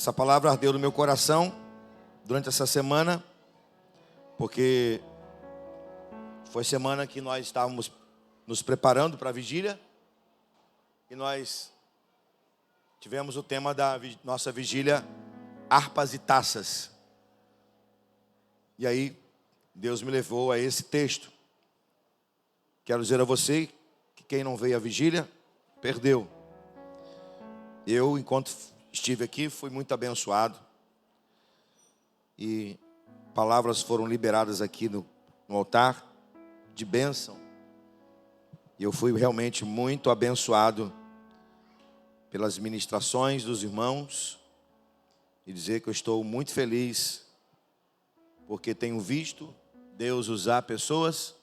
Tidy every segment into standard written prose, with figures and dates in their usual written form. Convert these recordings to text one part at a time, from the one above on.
Essa palavra ardeu no meu coração durante essa semana, porque foi semana que nós estávamos nos preparando para a vigília e nós tivemos o tema da nossa vigília, harpas e taças. E aí Deus me levou a esse texto. Quero dizer a você que quem não veio à vigília, perdeu. Eu, enquanto estive aqui, fui muito abençoado. E palavras foram liberadas aqui no altar de bênção. E eu fui realmente muito abençoado pelas ministrações dos irmãos. E dizer que eu estou muito feliz, porque tenho visto Deus usar pessoas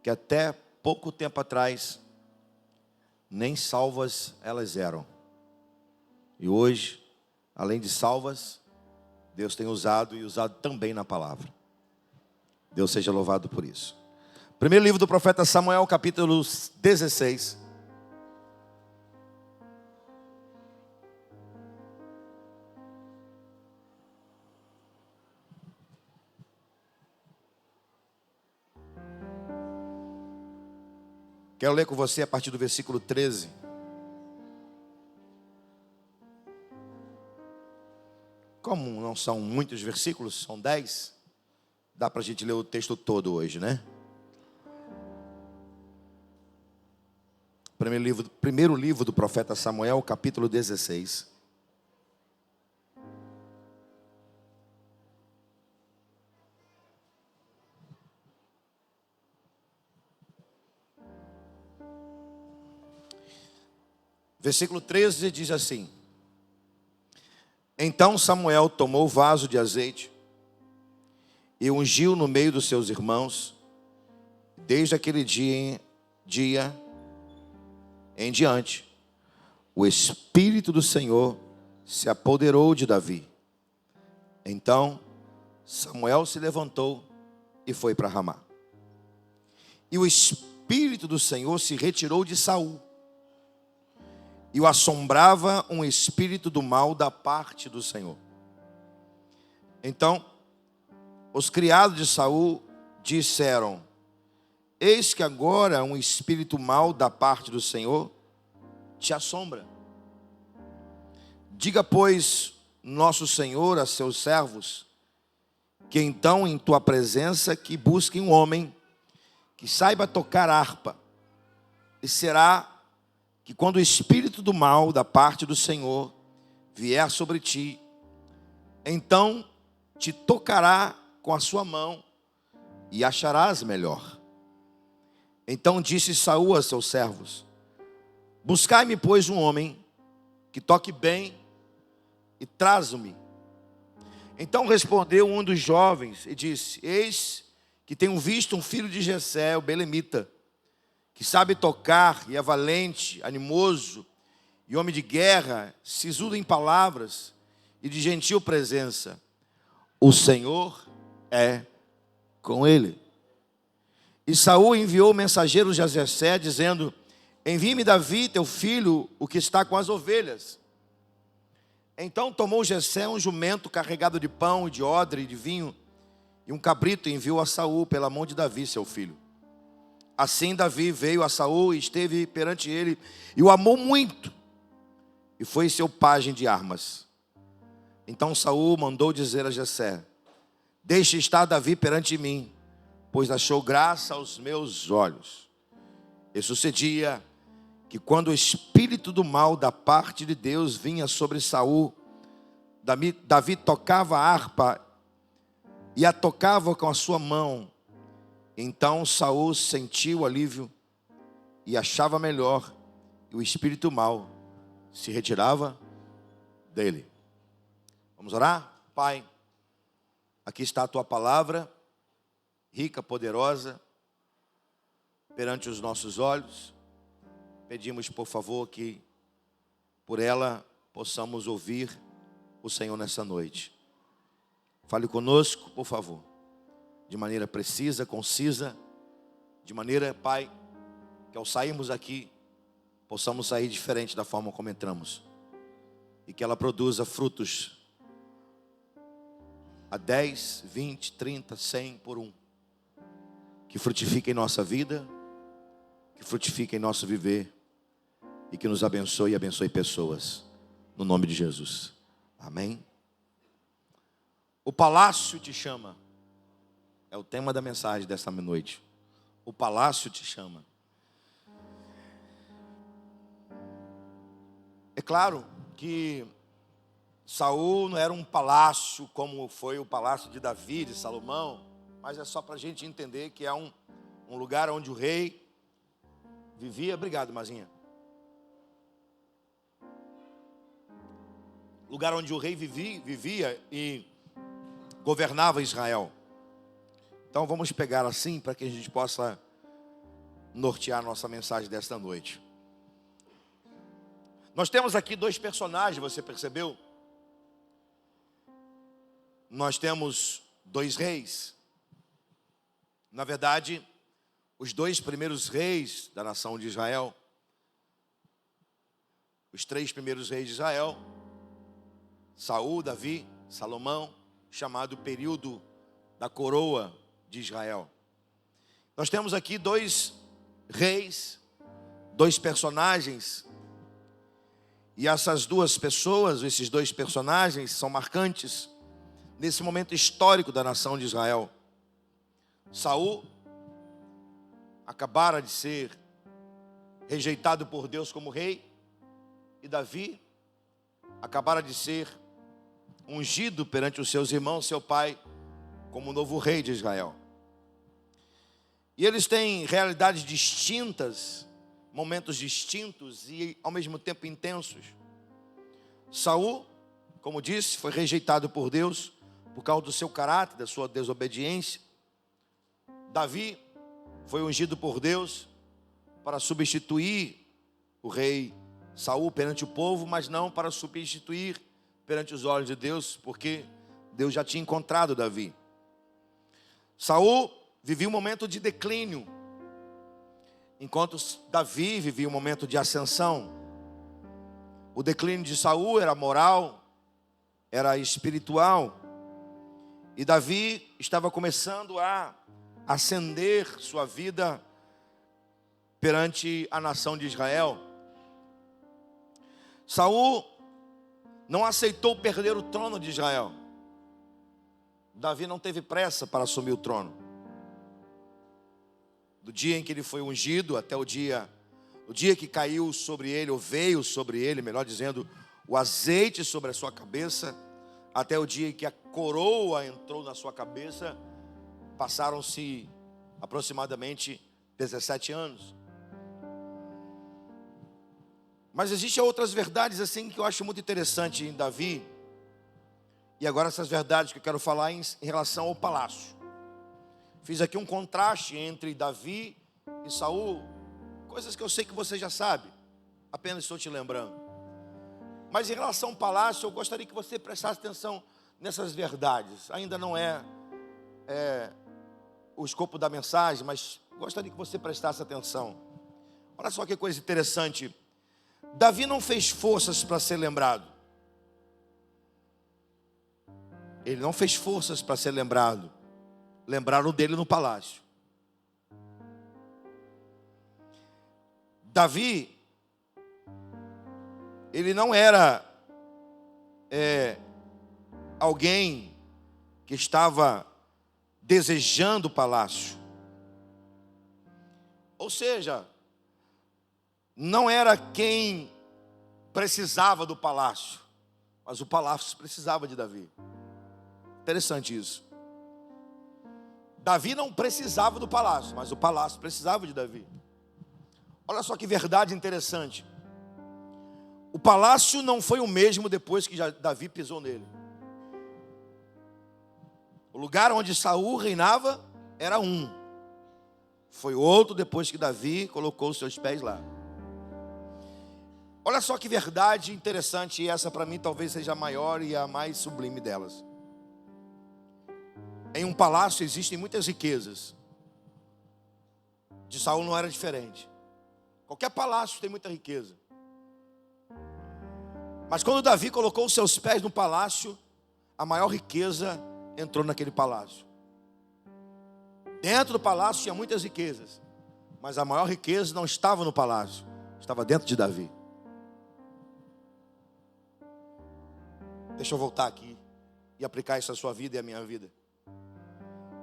que até pouco tempo atrás nem salvas elas eram. E hoje, além de salvas, Deus tem usado e usado também na palavra. Deus seja louvado por isso. Primeiro livro do profeta Samuel, capítulo 16. Quero ler com você a partir do versículo 13. Como não são muitos versículos, são 10, dá para a gente ler o texto todo hoje, né? Primeiro livro do profeta Samuel, capítulo 16. Versículo 13 diz assim: Então Samuel tomou o vaso de azeite e ungiu no meio dos seus irmãos. Desde aquele dia em diante, o Espírito do Senhor se apoderou de Davi. Então Samuel se levantou e foi para Ramá. E o Espírito do Senhor se retirou de Saul. E o assombrava um espírito do mal da parte do Senhor. Então, os criados de Saul disseram: Eis que agora um espírito mau da parte do Senhor te assombra. Diga, pois, nosso Senhor a seus servos, que então em tua presença que busquem um homem que saiba tocar harpa. E será que quando o espírito do mal da parte do Senhor vier sobre ti, então te tocará com a sua mão e acharás melhor. Então disse Saul a seus servos: Buscai-me, pois, um homem que toque bem e traze-me. Então respondeu um dos jovens e disse: Eis que tenho visto um filho de Jessé, o belemita, que sabe tocar e é valente, animoso e homem de guerra, sisudo em palavras e de gentil presença. O Senhor é com ele. E Saul enviou mensageiros de Jessé, dizendo: Envie-me Davi, teu filho, o que está com as ovelhas. Então tomou Jessé um jumento carregado de pão e de odre e de vinho, e um cabrito enviou a Saul pela mão de Davi, seu filho. Assim Davi veio a Saul e esteve perante ele, e o amou muito, e foi seu pajem de armas. Então Saul mandou dizer a Jessé: Deixe estar Davi perante mim, pois achou graça aos meus olhos. E sucedia que quando o espírito do mal da parte de Deus vinha sobre Saul, Davi tocava a harpa e a tocava com a sua mão. Então Saul sentiu alívio e achava melhor, e o espírito mau se retirava dele. Vamos orar? Pai, aqui está a tua palavra, rica, poderosa, perante os nossos olhos. Pedimos, por favor, que por ela possamos ouvir o Senhor nessa noite. Fale conosco, por favor, de maneira precisa, concisa, de maneira, Pai, que ao sairmos aqui, possamos sair diferente da forma como entramos. e que ela produza frutos a 10, 20, 30, 100 por um. Que frutifique em nossa vida, que frutifique em nosso viver e que nos abençoe e abençoe pessoas. No nome de Jesus. Amém? O palácio te chama. É o tema da mensagem desta noite. O palácio te chama. É claro que Saul não era um palácio como foi o palácio de Davi, de Salomão, mas é só para a gente entender que é um lugar onde o rei vivia. Obrigado, Mazinha. Lugar onde o rei vivia e governava Israel. Então vamos pegar assim para que a gente possa nortear a nossa mensagem desta noite. Nós temos aqui dois personagens, você percebeu? Nós temos dois reis. Na verdade, os dois primeiros reis da nação de Israel, os três primeiros reis de Israel, Saul, Davi, Salomão, chamado período da coroa de Israel. Nós temos aqui dois reis, dois personagens, e essas duas pessoas, esses dois personagens são marcantes nesse momento histórico da nação de Israel. Saul acabara de ser rejeitado por Deus como rei, e Davi acabara de ser ungido perante os seus irmãos, seu pai, como novo rei de Israel. E eles têm realidades distintas, momentos distintos e ao mesmo tempo intensos. Saul, como disse, foi rejeitado por Deus por causa do seu caráter, da sua desobediência. Davi foi ungido por Deus para substituir o rei Saul perante o povo, mas não para substituir perante os olhos de Deus, porque Deus já tinha encontrado Davi. Saul vivia um momento de declínio, enquanto Davi vivia um momento de ascensão. O declínio de Saul era moral, era espiritual, e Davi estava começando a ascender sua vida perante a nação de Israel. Saul não aceitou perder o trono de Israel. Davi não teve pressa para assumir o trono. Do dia em que ele foi ungido até o dia que caiu sobre ele, ou veio sobre ele, melhor dizendo, o azeite sobre a sua cabeça, até o dia em que a coroa entrou na sua cabeça, passaram-se aproximadamente 17 anos. Mas existem outras verdades assim que eu acho muito interessante em Davi. E agora essas verdades que eu quero falar em relação ao palácio. Fiz aqui um contraste entre Davi e Saul, coisas que eu sei que você já sabe, apenas estou te lembrando. Mas em relação ao palácio, eu gostaria que você prestasse atenção nessas verdades. Ainda não é o escopo da mensagem, mas gostaria que você prestasse atenção. Olha só que coisa interessante. Davi não fez forças para ser lembrado. Ele não fez forças para ser lembrado. Lembraram dele no palácio. Davi, ele não era alguém que estava desejando o palácio. Ou seja, não era quem precisava do palácio, mas o palácio precisava de Davi. Interessante isso. Davi não precisava do palácio, mas o palácio precisava de Davi. Olha só que verdade interessante. O palácio não foi o mesmo depois que Davi pisou nele. O lugar onde Saul reinava era um. Foi outro depois que Davi colocou os seus pés lá. Olha só que verdade interessante, e essa para mim talvez seja a maior e a mais sublime delas. Em um palácio existem muitas riquezas. De Saul não era diferente. Qualquer palácio tem muita riqueza. Mas quando Davi colocou os seus pés no palácio, a maior riqueza entrou naquele palácio. Dentro do palácio tinha muitas riquezas, mas a maior riqueza não estava no palácio, estava dentro de Davi. Deixa eu voltar aqui e aplicar isso à sua vida e à minha vida.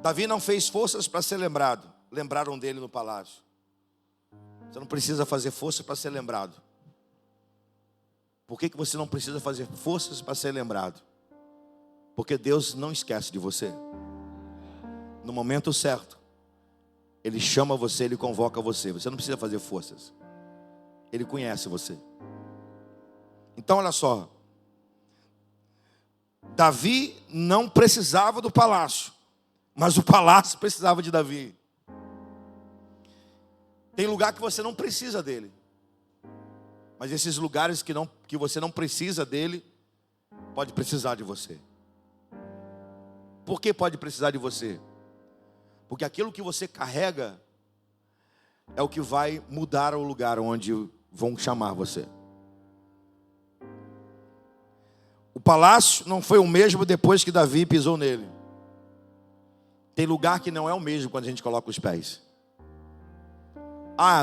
Davi não fez forças para ser lembrado. Lembraram dele no palácio. Você não precisa fazer força para ser lembrado. Por que você não precisa fazer forças para ser lembrado? Porque Deus não esquece de você. No momento certo, Ele chama você, Ele convoca você. Você não precisa fazer forças. Ele conhece você. Então olha só. Davi não precisava do palácio, mas o palácio precisava de Davi. Tem lugar que você não precisa dele, mas esses lugares que você não precisa dele, pode precisar de você. Por que pode precisar de você? Porque aquilo que você carrega é o que vai mudar o lugar onde vão chamar você. O palácio não foi o mesmo depois que Davi pisou nele. Tem lugar que não é o mesmo quando a gente coloca os pés.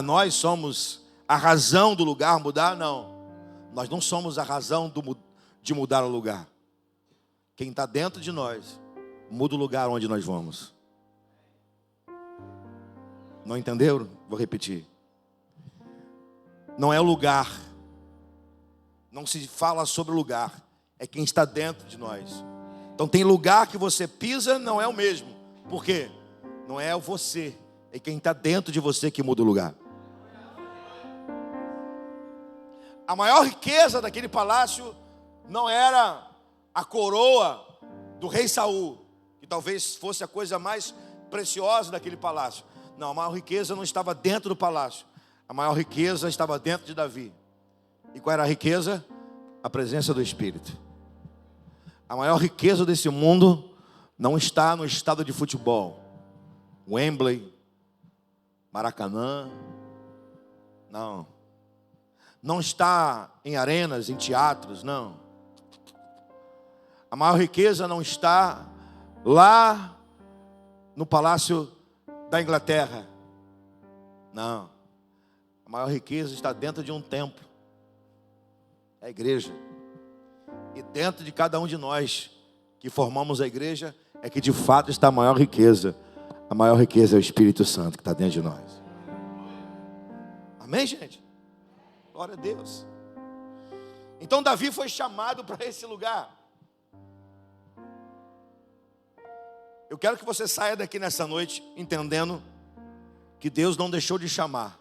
Nós somos a razão do lugar mudar? Não. Nós não somos a razão de mudar o lugar. Quem está dentro de nós muda o lugar onde nós vamos. Não entenderam? Vou repetir. Não é o lugar. Não se fala sobre o lugar. É quem está dentro de nós. Então tem lugar que você pisa, não é o mesmo. Por quê? Não é você. É quem está dentro de você que muda o lugar. A maior riqueza daquele palácio não era a coroa do rei Saul, que talvez fosse a coisa mais preciosa daquele palácio. Não, a maior riqueza não estava dentro do palácio. A maior riqueza estava dentro de Davi. E qual era a riqueza? A presença do Espírito. A maior riqueza desse mundo não está no estádio de futebol, Wembley, Maracanã. Não. Não está em arenas, em teatros, não. A maior riqueza não está lá no Palácio da Inglaterra. Não. A maior riqueza está dentro de um templo. É a igreja. E dentro de cada um de nós que formamos a igreja é que de fato está a maior riqueza. A maior riqueza é o Espírito Santo que está dentro de nós. Amém, gente? Glória a Deus. Então Davi foi chamado para esse lugar. Eu quero que você saia daqui nessa noite entendendo que Deus não deixou de chamar.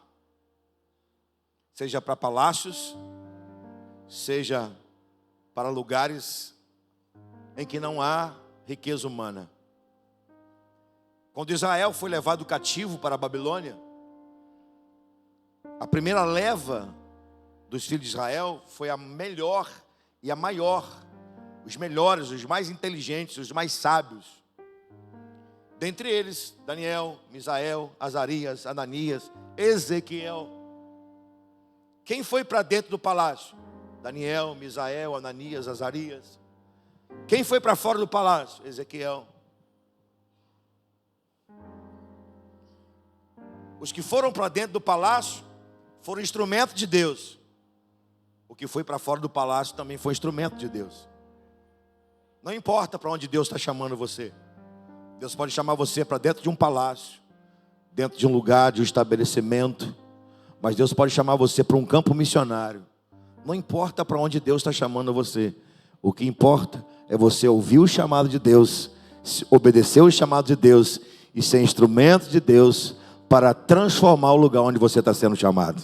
Seja para palácios, seja para lugares em que não há riqueza humana. Quando Israel foi levado cativo para a Babilônia, a primeira leva dos filhos de Israel foi a melhor e a maior. Os melhores, os mais inteligentes, os mais sábios. Dentre eles, Daniel, Misael, Azarias, Ananias, Ezequiel. Quem foi para dentro do palácio? Daniel, Misael, Ananias, Azarias. Quem foi para fora do palácio? Ezequiel. Os que foram para dentro do palácio foram instrumento de Deus. O que foi para fora do palácio também foi instrumento de Deus. Não importa para onde Deus está chamando você. Deus pode chamar você para dentro de um palácio, dentro de um lugar, de um estabelecimento. Mas Deus pode chamar você para um campo missionário. Não importa para onde Deus está chamando você. O que importa é você ouvir o chamado de Deus, obedecer o chamado de Deus e ser instrumento de Deus para transformar o lugar onde você está sendo chamado.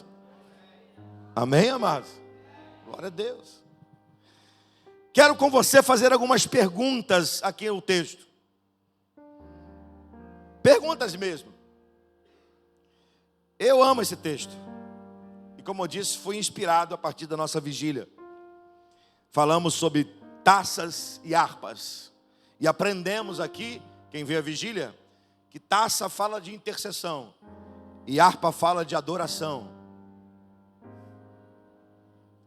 Amém, amados? Glória a Deus. Quero com você fazer algumas perguntas aqui no texto. Perguntas mesmo. Eu amo esse texto. E como eu disse, fui inspirado a partir da nossa vigília. Falamos sobre taças e harpas. E aprendemos aqui, quem veio à vigília, que taça fala de intercessão e harpa fala de adoração.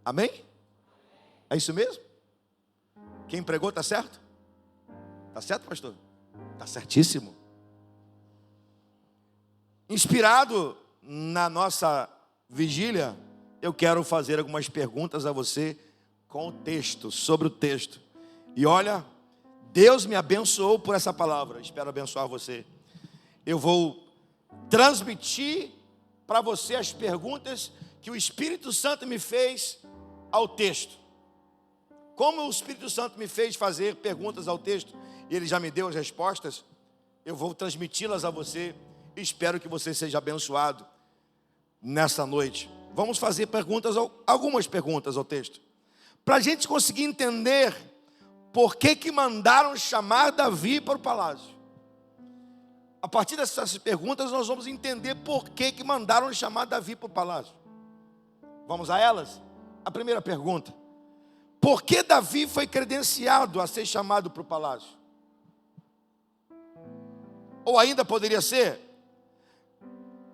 Amém? É isso mesmo? Quem pregou está certo? Está certo, pastor? Está certíssimo. Inspirado na nossa vigília, eu quero fazer algumas perguntas a você com o texto, sobre o texto. E olha, Deus me abençoou por essa palavra. Espero abençoar você. Eu vou transmitir para você as perguntas que o Espírito Santo me fez ao texto. Como o Espírito Santo me fez fazer perguntas ao texto, e ele já me deu as respostas, eu vou transmiti-las a você. Espero que você seja abençoado nessa noite. Vamos fazer algumas perguntas ao texto, para a gente conseguir entender por que mandaram chamar Davi para o palácio. A partir dessas perguntas nós vamos entender por que mandaram chamar Davi para o palácio. Vamos a elas? A primeira pergunta: por que Davi foi credenciado a ser chamado para o palácio? Ou ainda poderia ser: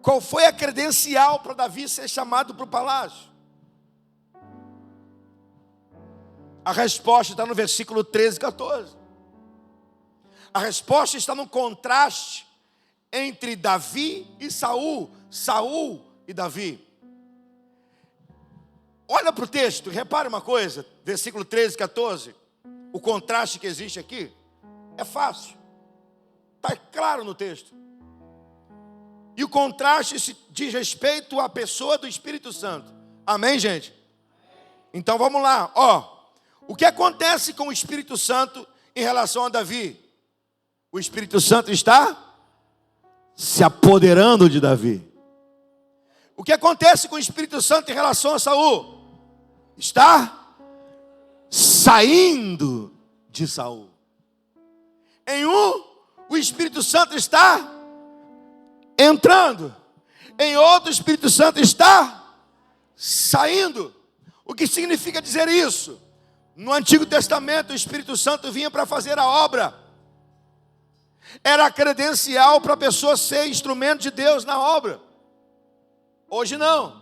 qual foi a credencial para Davi ser chamado para o palácio? A resposta está no versículo 13 e 14. A resposta está no contraste entre Davi e Saul, Saul e Davi. Olha para o texto, repare uma coisa, versículo 13 e 14. O contraste que existe aqui é fácil, está claro no texto. E o contraste diz respeito à pessoa do Espírito Santo. Amém, gente? Então vamos lá. O que acontece com o Espírito Santo em relação a Davi? O Espírito Santo está se apoderando de Davi. O que acontece com o Espírito Santo em relação a Saul? Está saindo de Saul. Em um, o Espírito Santo está entrando. Em outro, o Espírito Santo está saindo. O que significa dizer isso? No Antigo Testamento, o Espírito Santo vinha para fazer a obra. Era a credencial para a pessoa ser instrumento de Deus na obra. Hoje não.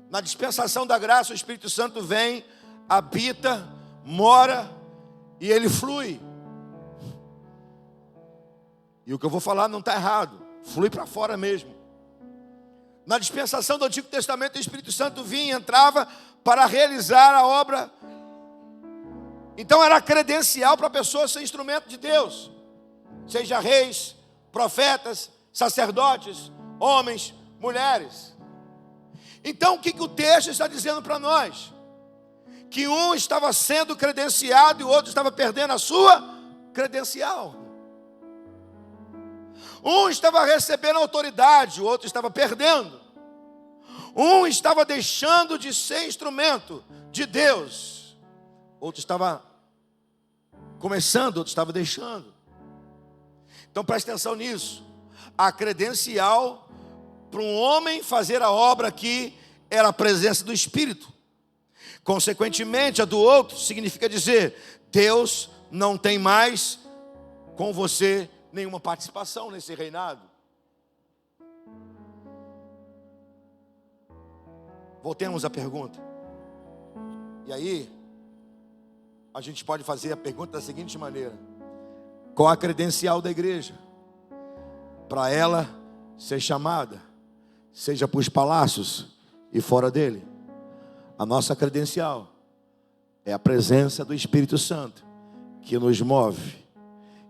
Na dispensação da graça, o Espírito Santo vem, habita, mora e ele flui. E o que eu vou falar não está errado. Flui para fora mesmo. Na dispensação do Antigo Testamento, o Espírito Santo vinha e entrava para realizar a obra. Então era credencial para a pessoa ser instrumento de Deus. Seja reis, profetas, sacerdotes, homens, mulheres. Então o que o texto está dizendo para nós? Que um estava sendo credenciado e o outro estava perdendo a sua credencial. Um estava recebendo autoridade, o outro estava perdendo. Um estava deixando de ser instrumento de Deus, outro estava começando, outro estava deixando. Então preste atenção nisso. A credencial para um homem fazer a obra aqui era a presença do Espírito. Consequentemente, a do outro significa dizer: Deus não tem mais com você nenhuma participação nesse reinado. Voltemos à pergunta. E aí, a gente pode fazer a pergunta da seguinte maneira: qual a credencial da igreja para ela ser chamada, seja para os palácios e fora dele? A nossa credencial é a presença do Espírito Santo, que nos move,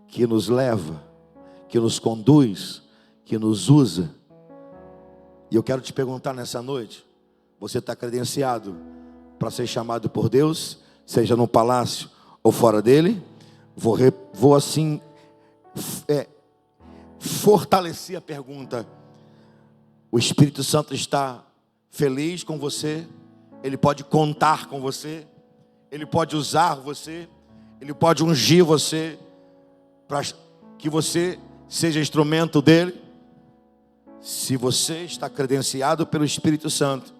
que nos leva, que nos conduz, que nos usa. E eu quero te perguntar nessa noite: você está credenciado para ser chamado por Deus, seja no palácio ou fora dele? Vou assim fortalecer a pergunta. O Espírito Santo está feliz com você? Ele pode contar com você? Ele pode usar você? Ele pode ungir você para que você seja instrumento dele? Se você está credenciado pelo Espírito Santo,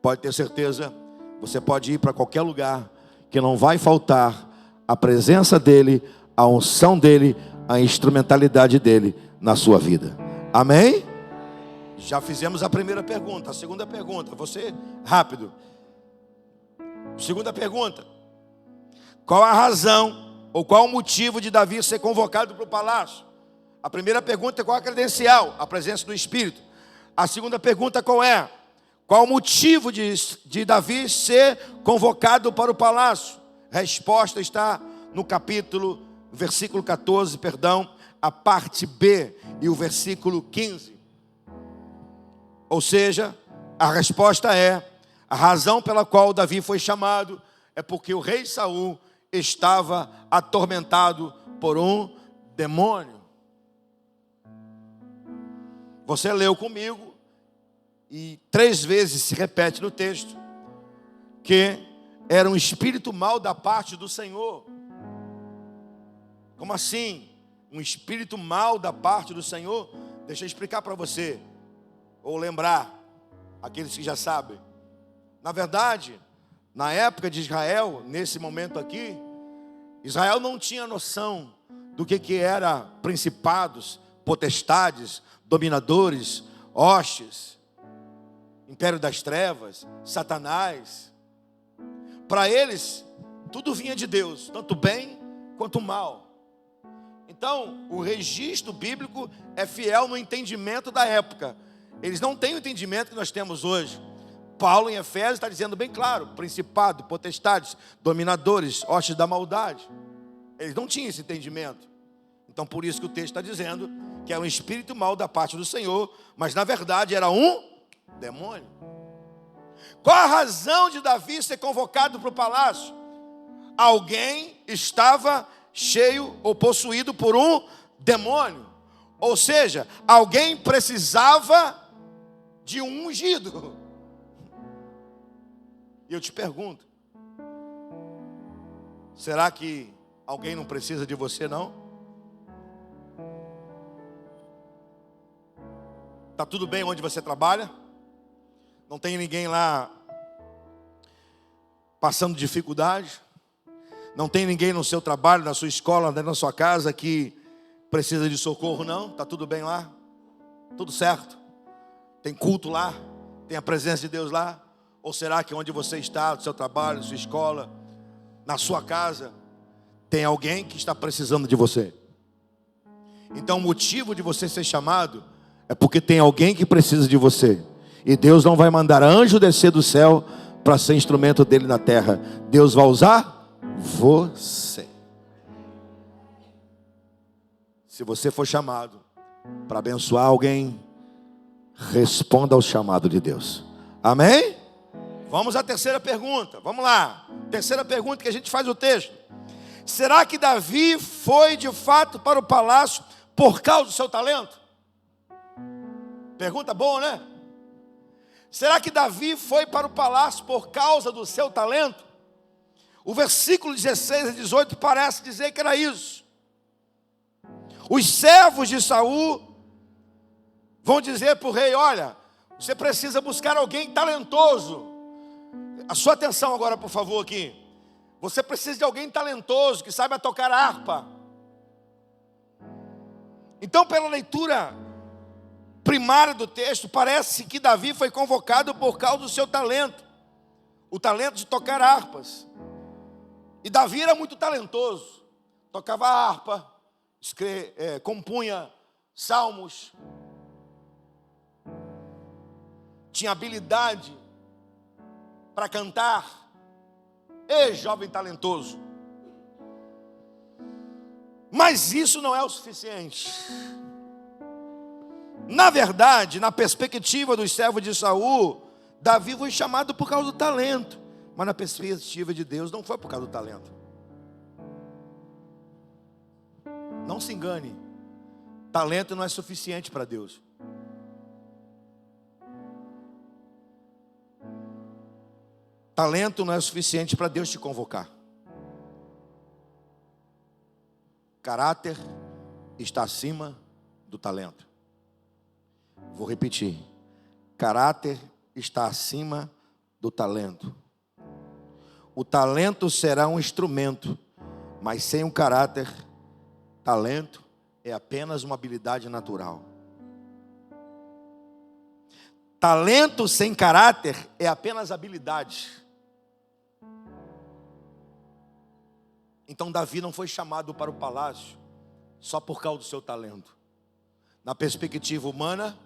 pode ter certeza, você pode ir para qualquer lugar, que não vai faltar a presença dele, a unção dele, a instrumentalidade dele na sua vida. Amém? Já fizemos a primeira pergunta. A segunda pergunta, você rápido. Segunda pergunta: Qual a razão ou qual o motivo de Davi ser convocado para o palácio? A primeira pergunta é qual a credencial? A presença do Espírito. A segunda pergunta qual é? Qual o motivo de Davi ser convocado para o palácio? A resposta está no versículo 14, a parte B e o versículo 15. Ou seja, a resposta é: a razão pela qual Davi foi chamado é porque o rei Saul estava atormentado por um demônio. Você leu comigo e 3 vezes se repete no texto que era um espírito mau da parte do Senhor. Como assim? Um espírito mau da parte do Senhor? Deixa eu explicar para você, ou lembrar aqueles que já sabem. Na verdade, na época de Israel, nesse momento aqui, Israel não tinha noção do que era principados, potestades, dominadores, hostes, império das trevas, Satanás. Para eles, tudo vinha de Deus, tanto bem quanto mal. Então, o registro bíblico é fiel no entendimento da época. Eles não têm o entendimento que nós temos hoje. Paulo em Efésios está dizendo bem claro: principado, potestades, dominadores, hostes da maldade. Eles não tinham esse entendimento. Então por isso que o texto está dizendo que é um espírito mau da parte do Senhor, mas na verdade era um demônio. Qual a razão de Davi ser convocado para o palácio? Alguém estava cheio ou possuído por um demônio. Ou seja, alguém precisava de um ungido. E eu te pergunto: será que alguém não precisa de você, não? Está tudo bem onde você trabalha? Não tem ninguém lá passando dificuldade? Não tem ninguém no seu trabalho, na sua escola, na sua casa que precisa de socorro, não? Está tudo bem lá? Tudo certo? Tem culto lá? Tem a presença de Deus lá? Ou será que onde você está, no seu trabalho, na sua escola, na sua casa, tem alguém que está precisando de você? Então o motivo de você ser chamado é porque tem alguém que precisa de você. E Deus não vai mandar anjo descer do céu para ser instrumento dele na terra. Deus vai usar você. Se você for chamado para abençoar alguém, responda ao chamado de Deus. Amém? Vamos à terceira pergunta. Vamos lá. Terceira pergunta que a gente faz o texto. Será que Davi foi de fato para o palácio por causa do seu talento? Pergunta boa, né? Será que Davi foi para o palácio por causa do seu talento? O versículo 16 a 18 parece dizer que era isso. Os servos de Saul vão dizer para o rei: olha, você precisa buscar alguém talentoso. A sua atenção agora, por favor, aqui. Você precisa de alguém talentoso, que saiba tocar harpa. Então, pela leitura primária do texto, parece que Davi foi convocado por causa do seu talento. O talento de tocar harpas. E Davi era muito talentoso. Tocava harpa, compunha salmos. Tinha habilidade para cantar. Ei, jovem talentoso. Mas isso não é o suficiente. Na verdade, na perspectiva dos servos de Saul, Davi foi chamado por causa do talento. Mas na perspectiva de Deus, não foi por causa do talento. Não se engane. Talento não é suficiente para Deus. Talento não é suficiente para Deus te convocar. Caráter está acima do talento. Vou repetir. Caráter está acima do talento. O talento será um instrumento, mas sem o caráter, talento é apenas uma habilidade natural. Talento sem caráter é apenas habilidade. Então Davi não foi chamado para o palácio só por causa do seu talento. Na perspectiva humana,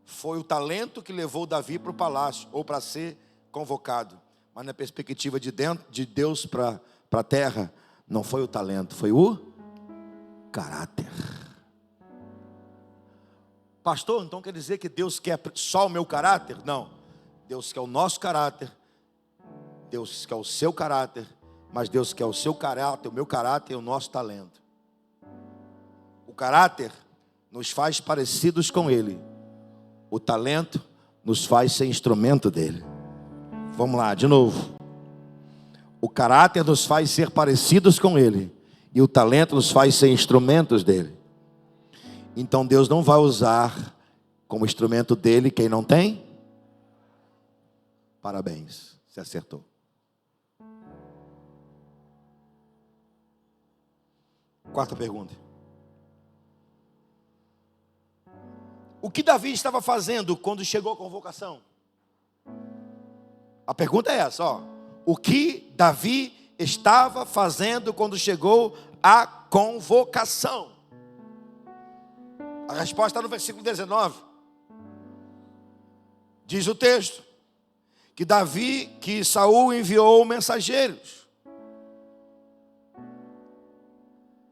foi o talento que levou Davi para o palácio, ou para ser convocado. Mas na perspectiva de Deus para a terra, não foi o talento, foi o caráter. Pastor, então quer dizer que Deus quer só o meu caráter? Não, Deus quer o nosso caráter, Deus quer o seu caráter, mas Deus quer o seu caráter, o meu caráter e o nosso talento. O caráter nos faz parecidos com Ele, o talento nos faz ser instrumento dele. Vamos lá, de novo. O caráter nos faz ser parecidos com Ele, e o talento nos faz ser instrumentos dele. Então Deus não vai usar como instrumento dele quem não tem? Parabéns, você acertou. Quarta pergunta. O que Davi estava fazendo quando chegou a convocação? A pergunta é essa, ó. O que Davi estava fazendo quando chegou a convocação? A resposta está no versículo 19. Diz o texto que Saul enviou mensageiros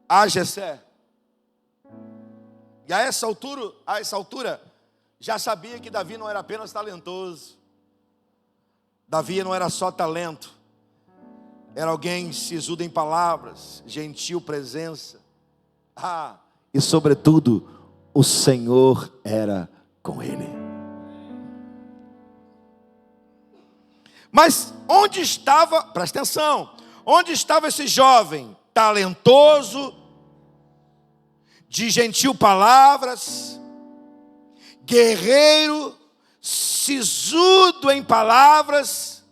a Jessé. E a essa altura, já sabia que Davi não era apenas talentoso. Davi não era só talento. Era alguém sisudo em palavras, gentil presença. E sobretudo, o Senhor era com ele. Mas onde estava, presta atenção, onde estava esse jovem talentoso, de gentil palavras, guerreiro, sisudo em palavras?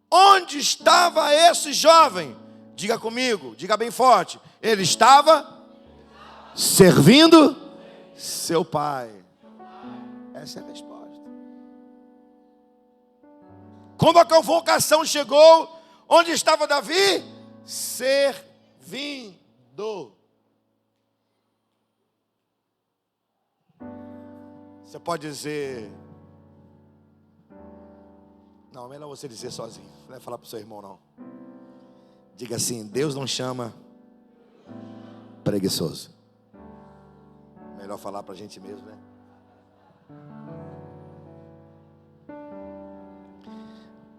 Onde estava esse jovem? Diga comigo, diga bem forte. Ele estava servindo seu pai. Essa é a resposta. Quando a convocação chegou, onde estava Davi? Servindo. Você pode dizer... Não, melhor você dizer sozinho. Não vai falar para o seu irmão, não. Diga assim: Deus não chama preguiçoso. Melhor falar para a gente mesmo, né?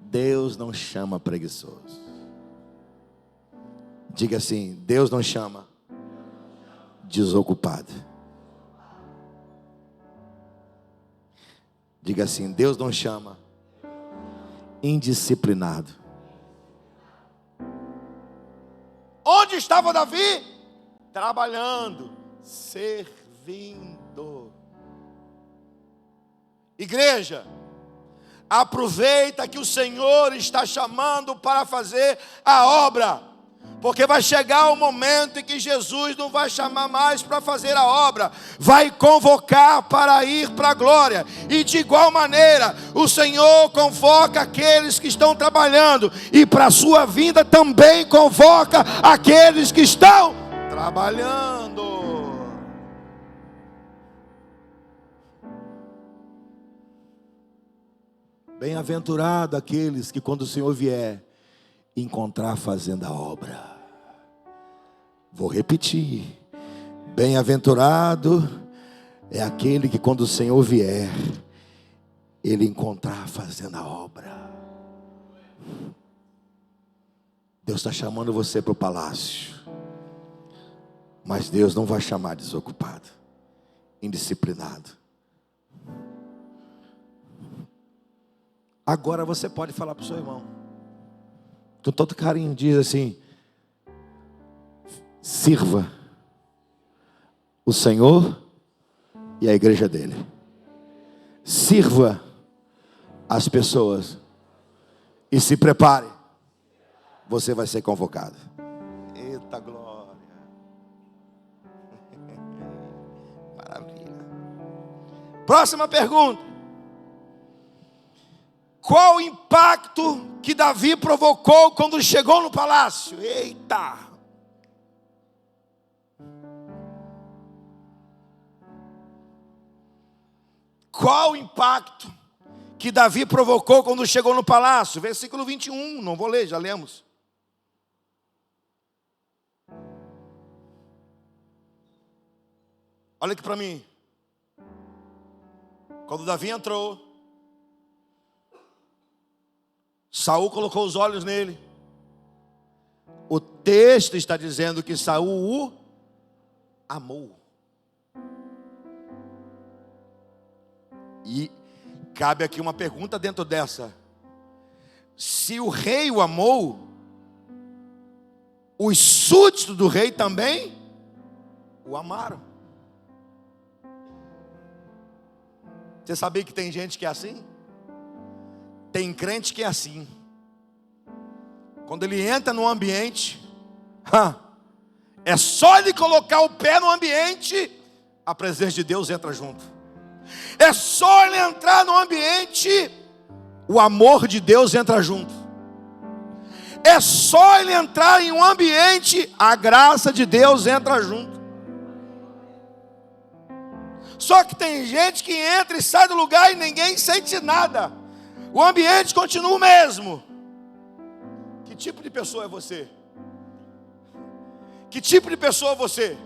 Deus não chama preguiçoso. Diga assim: Deus não chama desocupado. Diga assim: Deus não chama indisciplinado. Onde estava Davi? Trabalhando, servindo. Igreja, aproveita que o Senhor está chamando para fazer a obra. Porque vai chegar o momento em que Jesus não vai chamar mais para fazer a obra, vai convocar para ir para a glória. E de igual maneira, o Senhor convoca aqueles que estão trabalhando, e para a sua vinda também convoca aqueles que estão trabalhando. Bem-aventurado aqueles que, quando o Senhor vier, encontrar fazendo a obra. Vou repetir: bem-aventurado é aquele que, quando o Senhor vier, ele encontrar fazendo a obra. Deus está chamando você para o palácio, mas Deus não vai chamar desocupado, indisciplinado. Agora você pode falar para o seu irmão, com todo carinho, diz assim: sirva o Senhor e a igreja dele. Sirva as pessoas e se prepare. Você vai ser convocado. Eita glória. Maravilha. Próxima pergunta. Qual o impacto que Davi provocou quando chegou no palácio? Eita! Qual o impacto que Davi provocou quando chegou no palácio? Versículo 21, não vou ler, já lemos. Olha aqui para mim. Quando Davi entrou, Saul colocou os olhos nele. O texto está dizendo que Saul o amou. E cabe aqui uma pergunta dentro dessa. Se o rei o amou, os súditos do rei também o amaram. Você sabia que tem gente que é assim? Tem crente que é assim. Quando ele entra no ambiente, é só ele colocar o pé no ambiente, a presença de Deus entra junto. É só ele entrar no ambiente, o amor de Deus entra junto. É só ele entrar em um ambiente, a graça de Deus entra junto. Só que tem gente que entra e sai do lugar e ninguém sente nada. O ambiente continua o mesmo. Que tipo de pessoa é você? Que tipo de pessoa é você?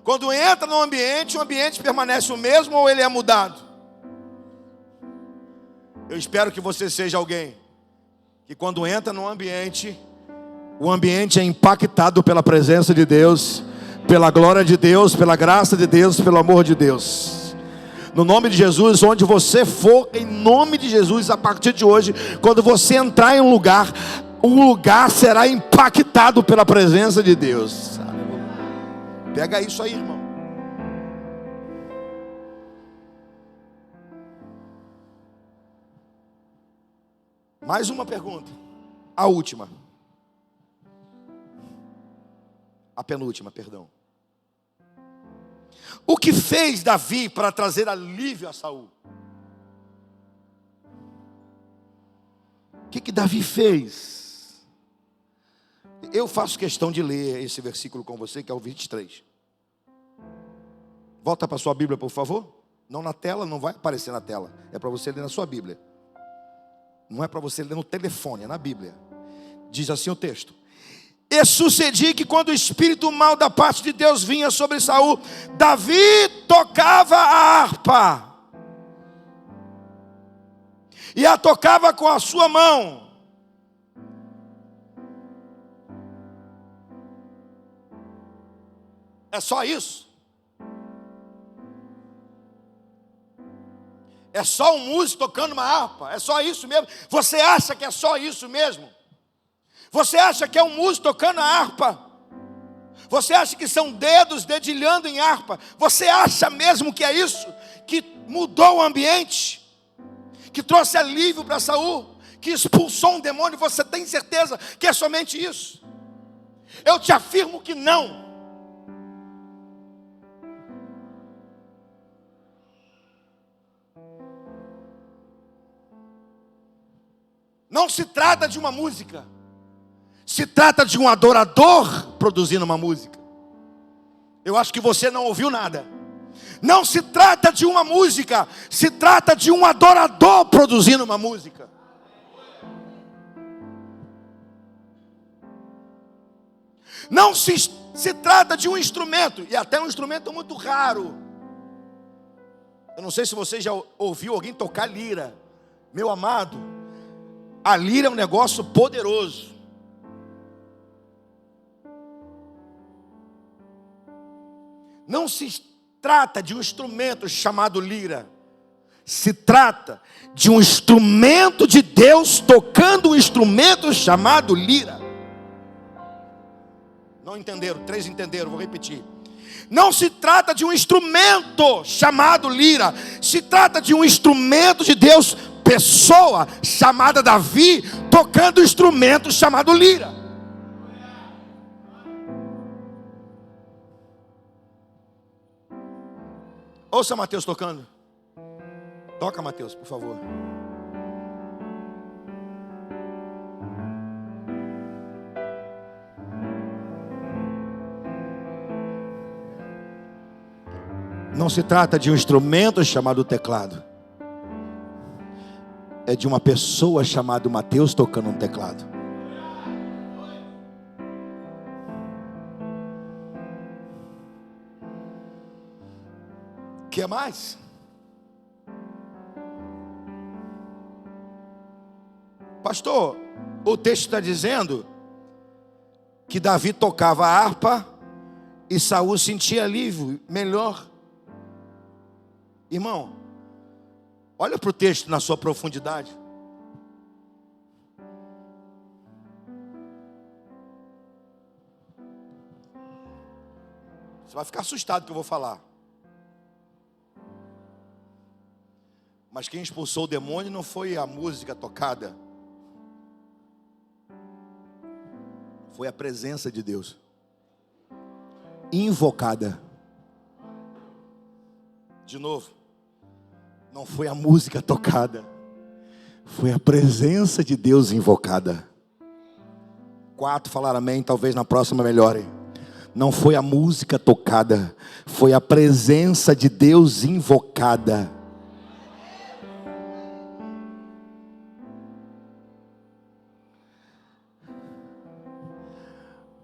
Quando entra no ambiente, o ambiente permanece o mesmo ou ele é mudado? Eu espero que você seja alguém que quando entra no ambiente, o ambiente é impactado pela presença de Deus, pela glória de Deus, pela graça de Deus, pelo amor de Deus. No nome de Jesus, onde você for, em nome de Jesus, a partir de hoje, quando você entrar em um lugar, o lugar será impactado pela presença de Deus. Pega isso aí, irmão. Mais uma pergunta. A última. A penúltima, perdão. O que fez Davi para trazer alívio a Saul? O que Davi fez? Eu faço questão de ler esse versículo com você, que é o 23. Volta para a sua Bíblia, por favor. Não na tela, não vai aparecer na tela. É para você ler na sua Bíblia. Não é para você ler no telefone, é na Bíblia. Diz assim o texto: E sucedia que quando o espírito mau da parte de Deus vinha sobre Saul, Davi tocava a harpa. E a tocava com a sua mão. É só isso? É só um músico tocando uma harpa? É só isso mesmo? Você acha que é só isso mesmo? Você acha que é um músico tocando a harpa? Você acha que são dedos dedilhando em harpa? Você acha mesmo que é isso? Que mudou o ambiente? Que trouxe alívio para Saul? Que expulsou um demônio? Você tem certeza que é somente isso? Eu te afirmo que não. Não se trata de uma música. Se trata de um adorador produzindo uma música. Eu acho que você não ouviu nada. Não se trata de uma música. Se trata de um adorador produzindo uma música. Não se trata de um instrumento. E até um instrumento muito raro. Eu não sei se você já ouviu alguém tocar lira. Meu amado, a lira é um negócio poderoso. Não se trata de um instrumento chamado lira. Se trata de um instrumento de Deus tocando um instrumento chamado lira. Não entenderam? 3 entenderam, vou repetir. Não se trata de um instrumento chamado lira. Se trata de um instrumento de Deus, pessoa chamada Davi, tocando um instrumento chamado lira. Ouça Mateus tocando. Toca, Mateus, por favor. Não se trata de um instrumento chamado teclado. É de uma pessoa chamada Mateus tocando um teclado. O que mais? Pastor, o texto está dizendo que Davi tocava a harpa e Saul sentia alívio, melhor. Irmão, olha para o texto na sua profundidade. Você vai ficar assustado que eu vou falar. Mas quem expulsou o demônio não foi a música tocada. Foi a presença de Deus. Invocada. De novo. Não foi a música tocada. Foi a presença de Deus invocada. 4 falaram amém, talvez na próxima melhore. Não foi a música tocada. Foi a presença de Deus invocada.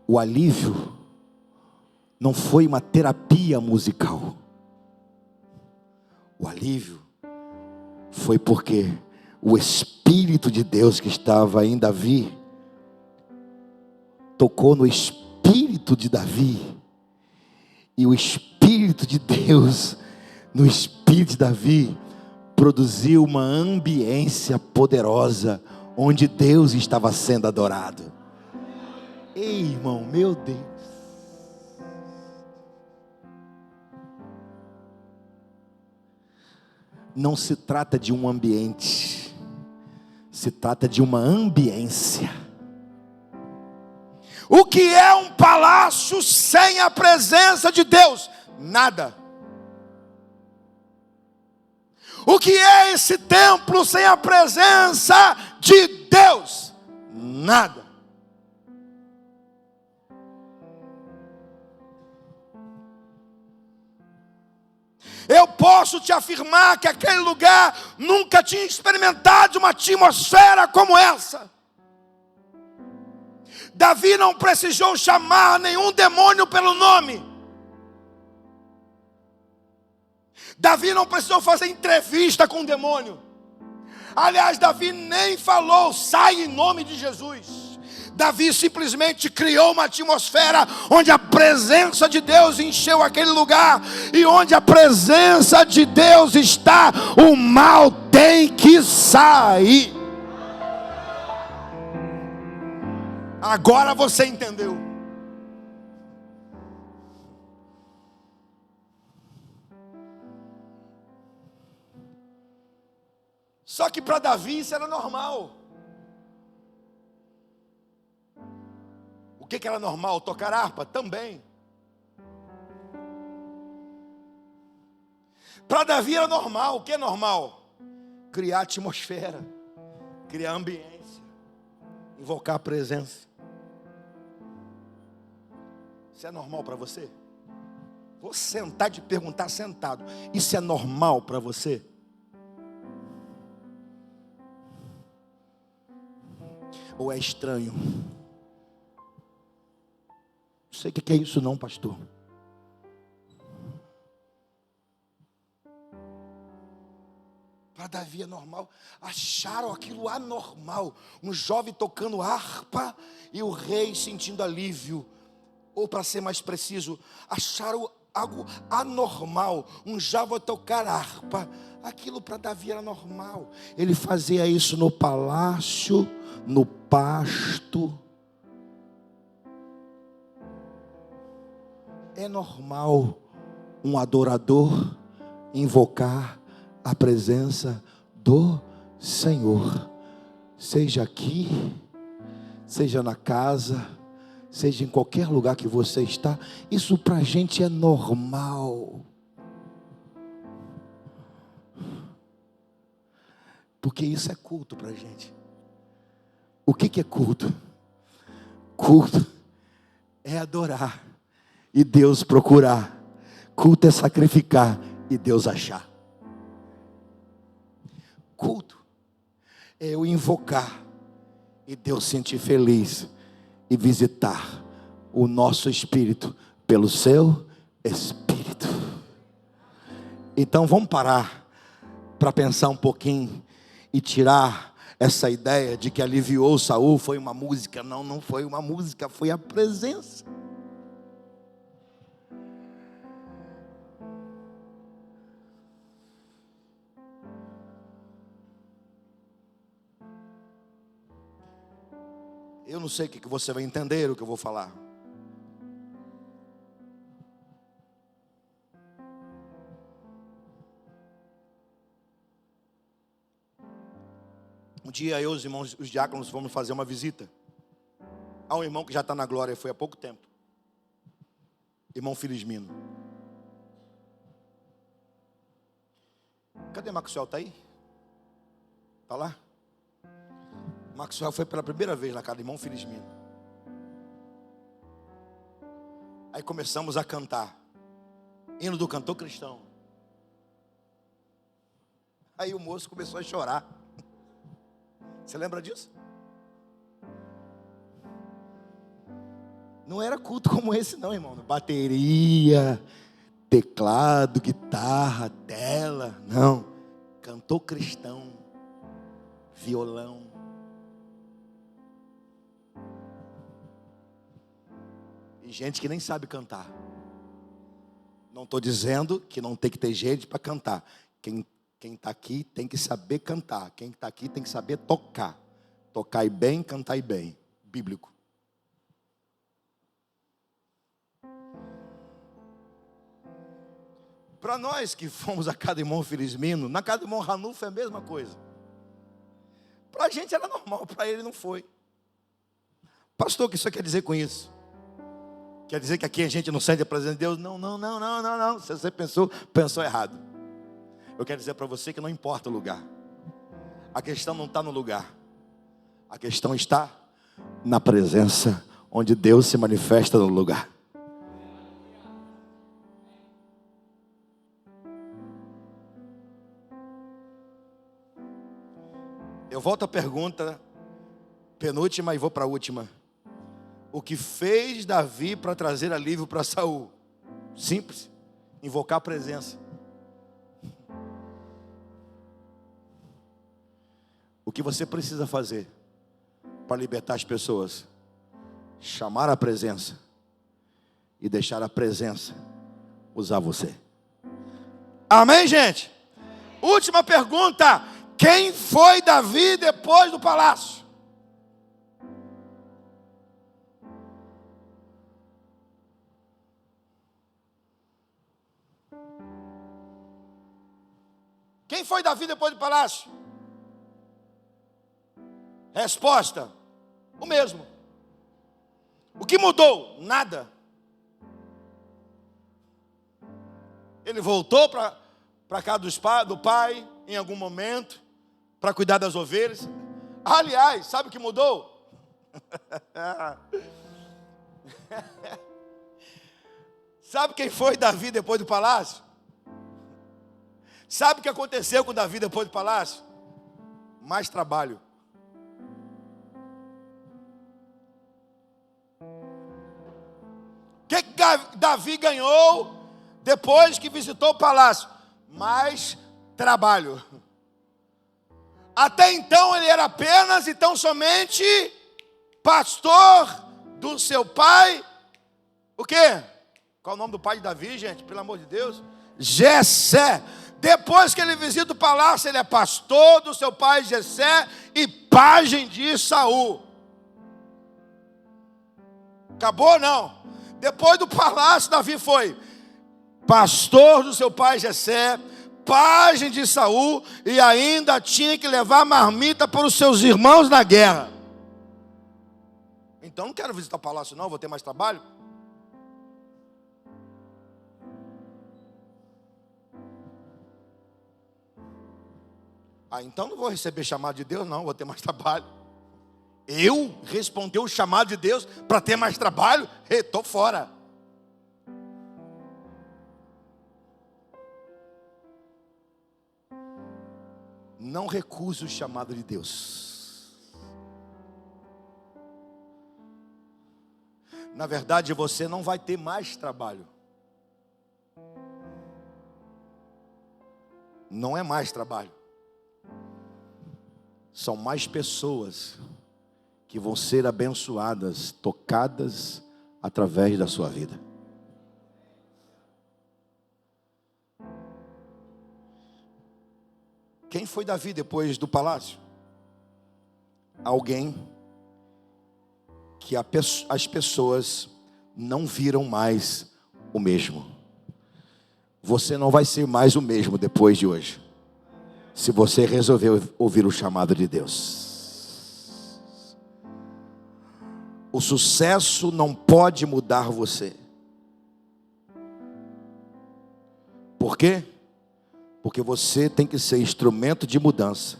O alívio não foi uma terapia musical. O alívio foi porque o Espírito de Deus que estava em Davi tocou no espírito de Davi, e o Espírito de Deus no espírito de Davi produziu uma ambiência poderosa onde Deus estava sendo adorado. Ei, irmão, meu Deus. Não se trata de um ambiente, se trata de uma ambiência. O que é um palácio sem a presença de Deus? Nada. O que é esse templo sem a presença de Deus? Nada. Eu posso te afirmar que aquele lugar nunca tinha experimentado uma atmosfera como essa. Davi não precisou chamar nenhum demônio pelo nome. Davi não precisou fazer entrevista com o demônio. Aliás, Davi nem falou, sai em nome de Jesus. Davi simplesmente criou uma atmosfera onde a presença de Deus encheu aquele lugar. E onde a presença de Deus está, o mal tem que sair. Agora você entendeu. Só que para Davi isso era normal. O que era normal? Tocar harpa? Também. Para Davi era normal. O que é normal? Criar atmosfera, criar ambiência, invocar a presença. Isso é normal para você? Vou sentar e te perguntar sentado. Isso é normal para você? Ou é estranho? Não sei o que é isso não, pastor. Para Davi é normal. Acharam aquilo anormal. Um jovem tocando harpa e o rei sentindo alívio. Ou para ser mais preciso, acharam algo anormal. Um jovem tocar harpa. Aquilo para Davi era normal. Ele fazia isso no palácio, no pasto. É normal um adorador invocar a presença do Senhor. Seja aqui, seja na casa, seja em qualquer lugar que você está. Isso para a gente é normal. Porque isso é culto para a gente. O que é culto? Culto é adorar e Deus procurar Culto é sacrificar e Deus achar. Culto é eu invocar e Deus sentir feliz e visitar o nosso espírito pelo seu espírito. Então vamos parar para pensar um pouquinho e tirar essa ideia de que aliviou Saul foi uma música. Não, não foi uma música, foi a presença. Eu não sei o que você vai entender o que eu vou falar. Um dia eu e os irmãos, os diáconos, fomos fazer uma visita a um irmão que já está na glória, foi há pouco tempo. Irmão Felismino. Cadê Maxwell? Está aí? Está lá? Maxwell foi pela primeira vez na casa do irmão Felismino. Aí começamos a cantar hino do cantor cristão. Aí o moço começou a chorar. Você lembra disso? Não era culto como esse não, irmão. Bateria, teclado, guitarra, tela. Não. Cantor cristão. Violão. E gente que nem sabe cantar. Não estou dizendo que não tem que ter gente para cantar. Quem está aqui tem que saber cantar. Quem está aqui tem que saber tocar. Tocar e bem, cantar e bem. Bíblico. Para nós que fomos a cada irmão Felismino, na casa do irmão Ranulfo é a mesma coisa. Para a gente era normal, para ele não foi. Pastor, o que isso quer dizer com isso? Quer dizer que aqui a gente não sente a presença de Deus? Não. Se você pensou errado. Eu quero dizer para você que não importa o lugar. A questão não está no lugar. A questão está na presença onde Deus se manifesta no lugar. Eu volto à pergunta penúltima e vou para a última. O que fez Davi para trazer alívio para Saul? Simples. Invocar a presença. O que você precisa fazer para libertar as pessoas? Chamar a presença e deixar a presença usar você. Amém, gente? Última pergunta. Quem foi Davi depois do palácio? Quem foi Davi depois do palácio? Resposta: o mesmo. O que mudou? Nada. Ele voltou para a casa do pai em algum momento para cuidar das ovelhas. Aliás, sabe o que mudou? Sabe quem foi Davi depois do palácio? Sabe o que aconteceu com Davi depois do palácio? Mais trabalho. O que Davi ganhou depois que visitou o palácio? Mais trabalho. Até então ele era apenas e tão somente pastor do seu pai. O quê? Qual é o nome do pai de Davi, gente? Pelo amor de Deus. Jessé. Depois que ele visita o palácio, ele é pastor do seu pai Jessé e pajem de Saul. Acabou, não? Depois do palácio, Davi foi pastor do seu pai Jessé, pajem de Saul, e ainda tinha que levar marmita para os seus irmãos na guerra. Então não quero visitar o palácio não, vou ter mais trabalho. Então não vou receber chamado de Deus não, vou ter mais trabalho. Eu responder o chamado de Deus para ter mais trabalho? Estou fora. não recuse o chamado de Deus. Na verdade, você não vai ter mais trabalho. Não é mais trabalho. São mais pessoas que vão ser abençoadas, tocadas através da sua vida. Quem foi Davi depois do palácio? Alguém que as pessoas não viram mais o mesmo. Você não vai ser mais o mesmo depois de hoje, se você resolver ouvir o chamado de Deus. O sucesso não pode mudar você. Por quê? Porque você tem que ser instrumento de mudança,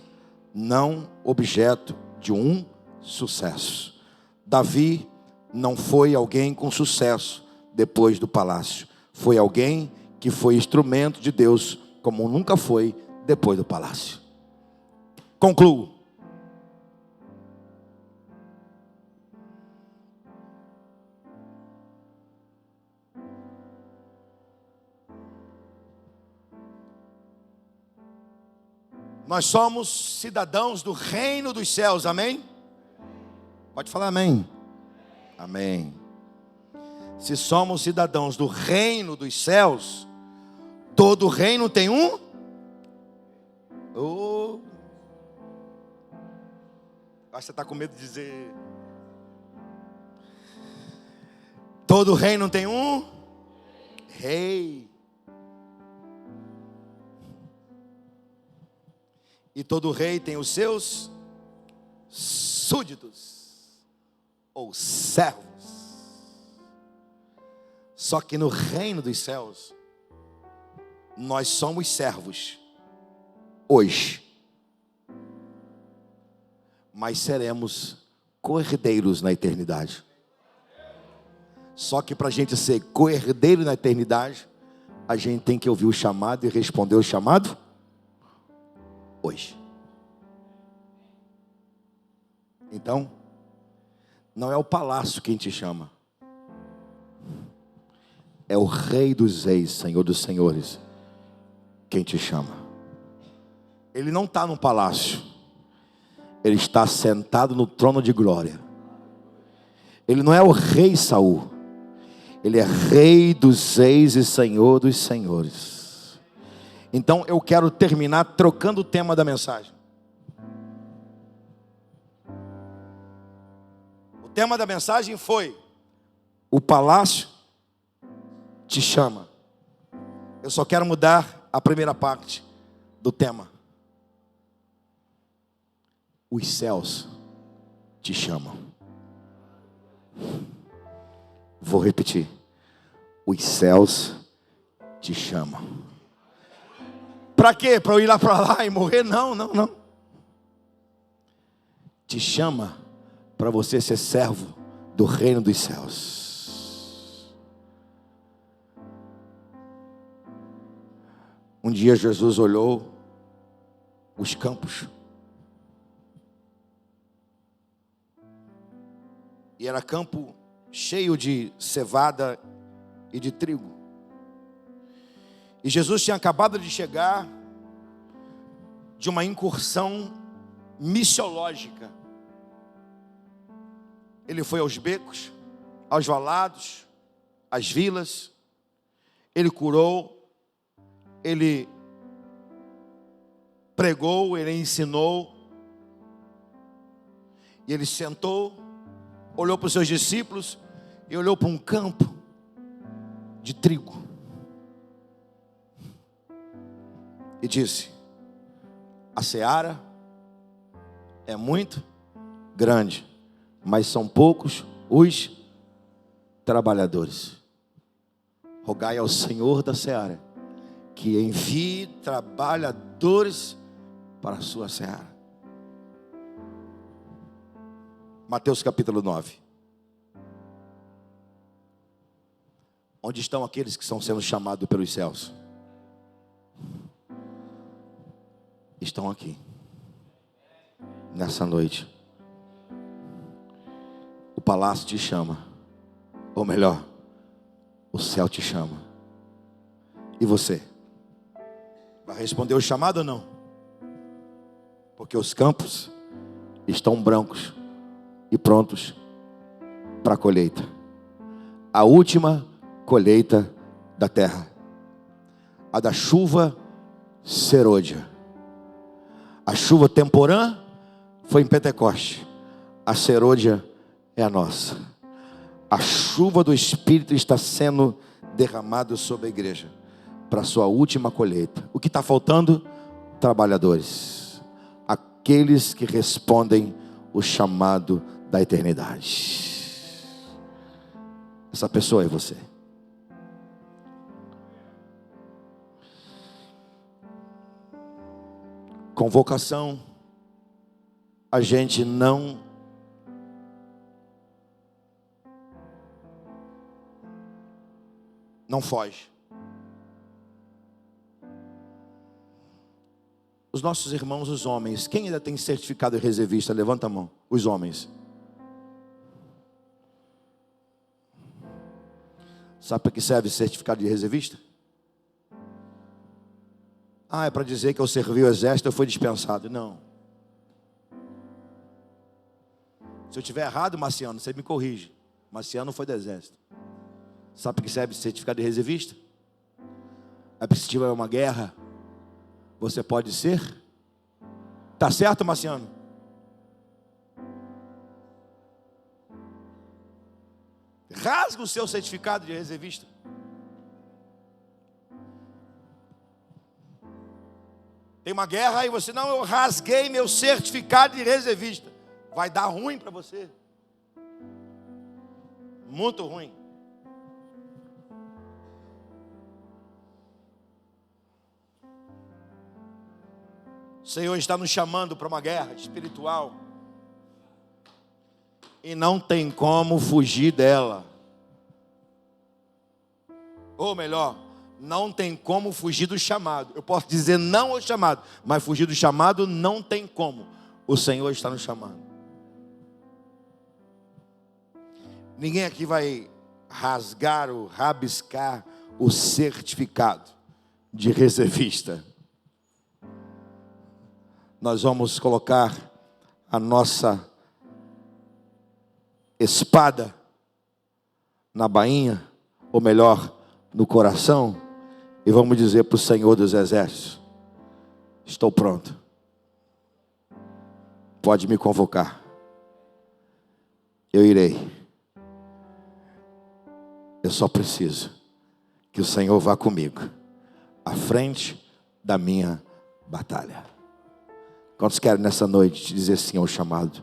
não objeto de um sucesso. Davi não foi alguém com sucesso depois do palácio. Foi alguém que foi instrumento de Deus, como nunca foi depois do palácio. Concluo. Nós somos cidadãos do reino dos céus, amém? Pode falar amém. Amém. Se somos cidadãos do reino dos céus, todo reino tem um? Oh. Acho que você está com medo de dizer. Todo reino tem um rei. E todo rei tem os seus súditos ou servos. Só que no reino dos céus, nós somos servos hoje, mas seremos co-herdeiros na eternidade. Só que para a gente ser co-herdeiro na eternidade, a gente tem que ouvir o chamado e responder o chamado hoje. Então, não é o palácio quem te chama, é o Rei dos Reis, Senhor dos Senhores, quem te chama. Ele não está no palácio, ele está sentado no trono de glória. Ele não é o rei Saul, ele é Rei dos Reis e Senhor dos Senhores. Então eu quero terminar trocando o tema da mensagem. O tema da mensagem foi: o palácio te chama. Eu só quero mudar a primeira parte do tema. Os céus te chamam. Vou repetir. Os céus te chamam. Para quê? Para eu ir lá para lá e morrer? Não. Te chama para você ser servo do reino dos céus. Um dia Jesus olhou os campos e era campo cheio de cevada e de trigo. E Jesus tinha acabado de chegar de uma incursão missiológica. Ele foi aos becos, aos valados, às vilas. Ele curou, ele pregou, ele ensinou. E ele sentou, olhou para os seus discípulos e olhou para um campo de trigo. E disse: a seara é muito grande, mas são poucos os trabalhadores. Rogai ao Senhor da seara que envie trabalhadores para a sua seara. Mateus capítulo 9. Onde estão aqueles que estão sendo chamados pelos céus? Estão aqui. nessa noite, o palácio te chama, ou melhor, o céu te chama. E você? Vai responder o chamado ou não? Porque os campos estão brancos e prontos para a colheita. A última colheita da terra. A da chuva serôdia. A chuva temporã foi em Pentecoste. A serôdia é a nossa. A chuva do Espírito está sendo derramada sobre a igreja para a sua última colheita. O que está faltando? Trabalhadores. Aqueles que respondem o chamado da eternidade. Essa pessoa é você. Convocação, a gente não foge. Os nossos irmãos, os homens, quem ainda tem certificado de reservista? Levanta a mão. Os homens. Sabe para que serve certificado de reservista? Ah, é para dizer que eu servi o exército, eu fui dispensado. Não. Se eu estiver errado, Marciano, você me corrige. Marciano foi do exército. Sabe para que serve certificado de reservista? É porque se tiver uma guerra, você pode ser. Tá certo, Marciano? Rasga o seu certificado de reservista. Tem uma guerra e você, não, eu rasguei meu certificado de reservista. Vai dar ruim para você. Muito ruim. O Senhor está nos chamando para uma guerra espiritual. E não tem como fugir dela. Ou melhor, não tem como fugir do chamado. Eu posso dizer não ao chamado, mas fugir do chamado não tem como. O Senhor está nos chamando. Ninguém aqui vai rasgar ou rabiscar o certificado de reservista. Nós vamos colocar a nossa espada na bainha, ou melhor, no coração, e vamos dizer para o Senhor dos Exércitos: estou pronto, pode me convocar, eu irei. Eu só preciso que o Senhor vá comigo à frente da minha batalha. Quantos querem nessa noite dizer sim ao chamado,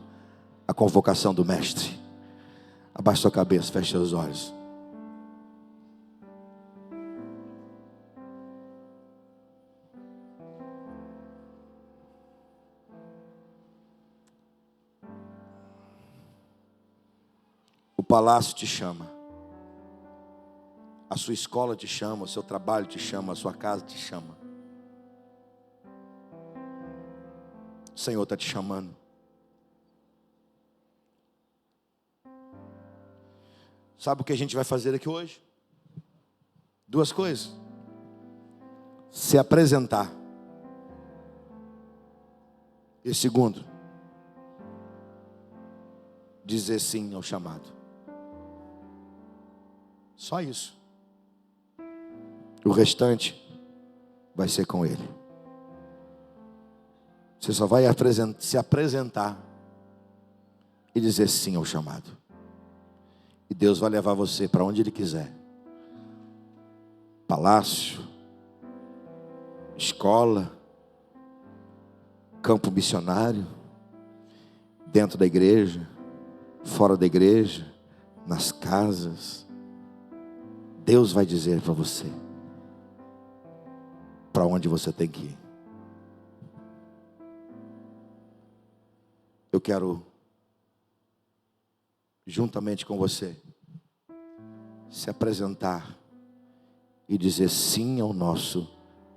à convocação do Mestre? Abaixe sua cabeça, feche seus olhos. O palácio te chama. A sua escola te chama, o seu trabalho te chama, a sua casa te chama. O Senhor está te chamando. Sabe o que a gente vai fazer aqui hoje? Duas coisas. Se apresentar. E segundo, dizer sim ao chamado. Só isso. O restante vai ser com Ele. Você só vai se apresentar e dizer sim ao chamado. E Deus vai levar você para onde Ele quiser. Palácio, escola, campo missionário, dentro da igreja, fora da igreja, nas casas. Deus vai dizer para você para onde você tem que ir. Eu quero, juntamente com você, se apresentar e dizer sim ao nosso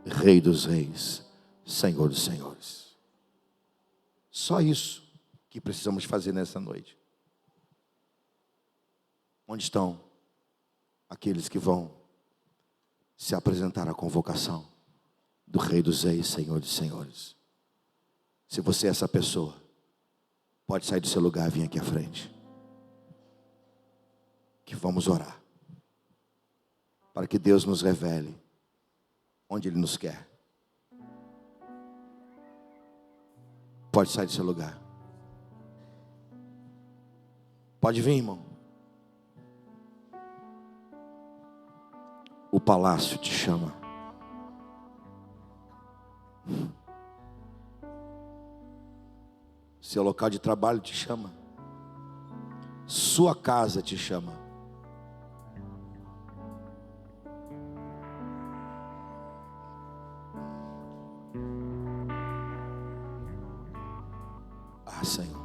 Rei dos Reis, Senhor dos Senhores. Só isso. que precisamos fazer nessa noite. Onde estão aqueles que vão se apresentar à convocação do Rei dos Reis, Senhor dos Senhores? Se você é essa pessoa, pode sair do seu lugar e vir aqui à frente, que vamos orar, para que Deus nos revele onde Ele nos quer. Pode sair do seu lugar. Pode vir, irmão. O palácio te chama. Seu local de trabalho te chama. Sua casa te chama. Ah, Senhor.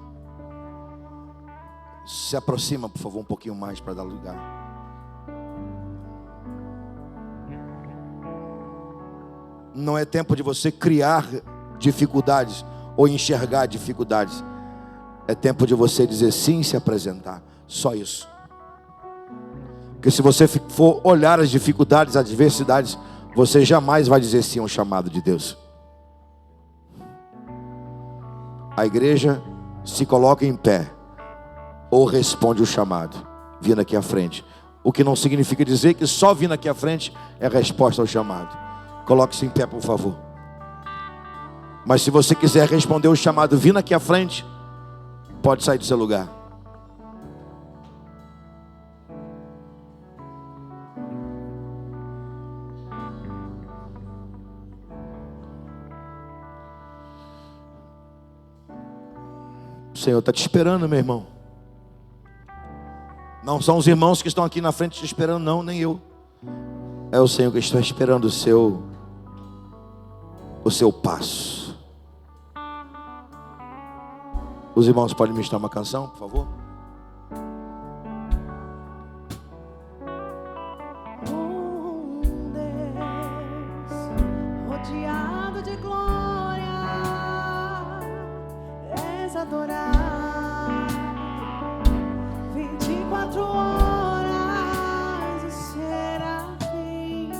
Se aproxima, por favor, um pouquinho mais para dar lugar. Não é tempo de você criar dificuldades ou enxergar dificuldades. É tempo de você dizer sim e se apresentar. Só isso. Porque se você for olhar as dificuldades, as adversidades, você jamais vai dizer sim ao chamado de Deus. A igreja se coloca em pé ou responde o chamado, vindo aqui à frente. O que não significa dizer que só vindo aqui à frente é a resposta ao chamado. Coloque-se em pé, por favor. Mas se você quiser responder o chamado vindo aqui à frente, pode sair do seu lugar. O Senhor está te esperando, meu irmão. Não são os irmãos que estão aqui na frente te esperando, não, nem eu. É o Senhor que está esperando o seu passo. Os irmãos podem ministrar uma canção, por favor? Deus, rodeado de glória, és adorado. 24 horas e serafins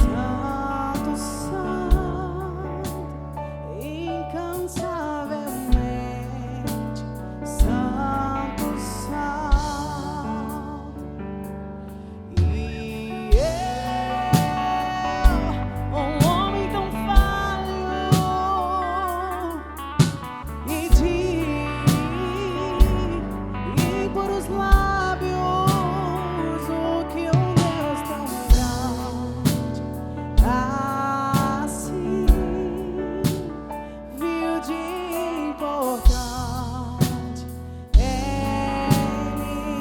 santo, santo, incansavelmente santo, santo. E eu, um homem tão falho, e por os lábios, o que um Deus tão grande assim viu de importante em mim.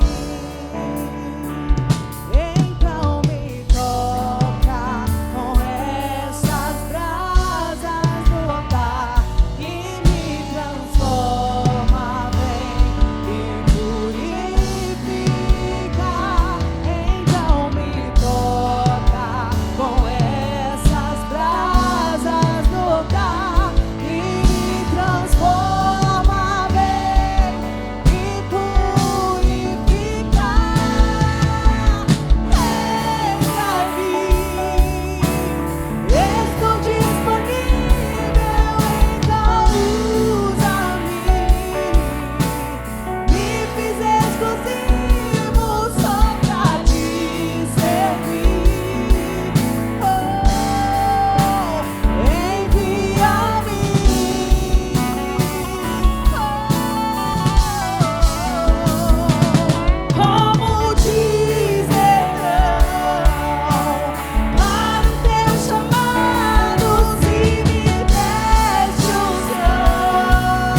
Então me toca com essas brasas do altar e me transforma, vem e purifica. Então me toca com essas brasas do altar e me transforma, vem e purifica. Estou disponível, então usa-me. Me fiz exclusivo só pra te servir. Envia-me. Como diz Hebreu, para o teu chamado, se me deste unção,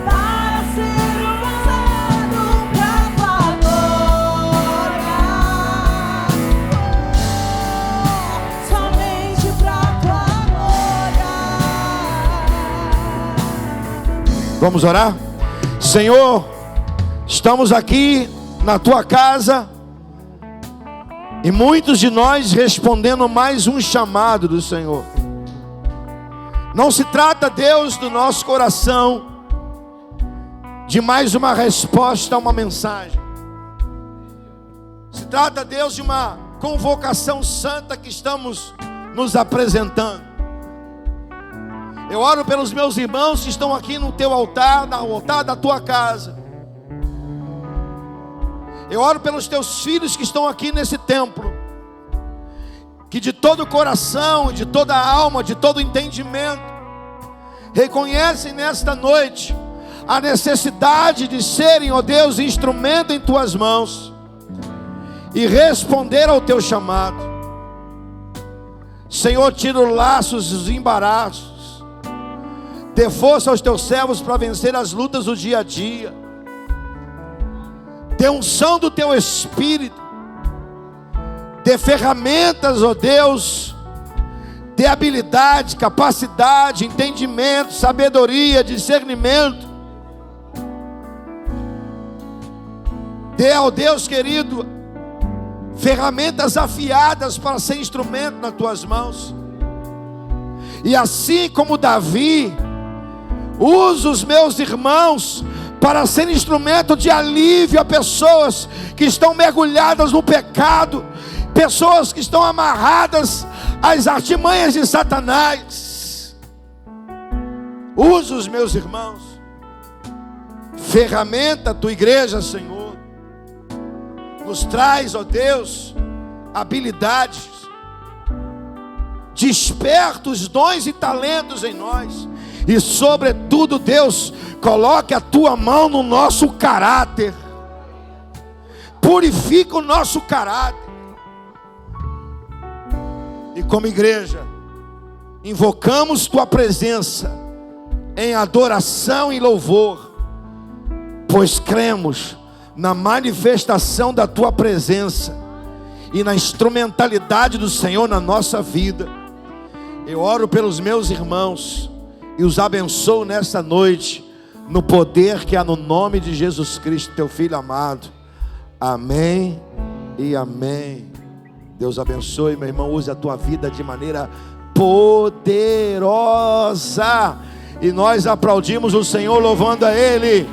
para ser usado pra tua glória, somente pra tua glória. Vamos orar? Senhor, estamos aqui na tua casa e muitos de nós respondendo mais um chamado do Senhor. Não se trata, Deus, do nosso coração de mais uma resposta a uma mensagem. Se trata, Deus, de uma convocação santa que estamos nos apresentando. Eu oro pelos meus irmãos que estão aqui no teu altar, no altar da tua casa. Eu oro pelos teus filhos que estão aqui nesse templo, que de todo o coração, de toda a alma, de todo o entendimento, reconhecem nesta noite a necessidade de serem, ó Deus, instrumento em tuas mãos e responder ao teu chamado. Senhor, tira os laços e os embaraços, dê força aos teus servos para vencer as lutas do dia a dia, dê unção do teu Espírito, dê ferramentas, ó Deus, dê habilidade, capacidade, entendimento, sabedoria, discernimento. Dê ao Deus querido ferramentas afiadas para ser instrumento nas tuas mãos. E assim como Davi, usa os meus irmãos para ser instrumento de alívio a pessoas que estão mergulhadas no pecado, pessoas que estão amarradas às artimanhas de Satanás. Usa os meus irmãos, ferramenta a tua igreja, Senhor. Nos traz, ó Deus, habilidades, desperta os dons e talentos em nós. E sobretudo, Deus, coloque a tua mão no nosso caráter, purifica o nosso caráter. E como igreja, invocamos tua presença em adoração e louvor, pois cremos na manifestação da tua presença e na instrumentalidade do Senhor na nossa vida. Eu oro pelos meus irmãos e os abençoo nesta noite, no poder que há no nome de Jesus Cristo, teu Filho amado. Amém e amém. Deus abençoe, meu irmão. Use a tua vida de maneira poderosa. E nós aplaudimos o Senhor, louvando a Ele.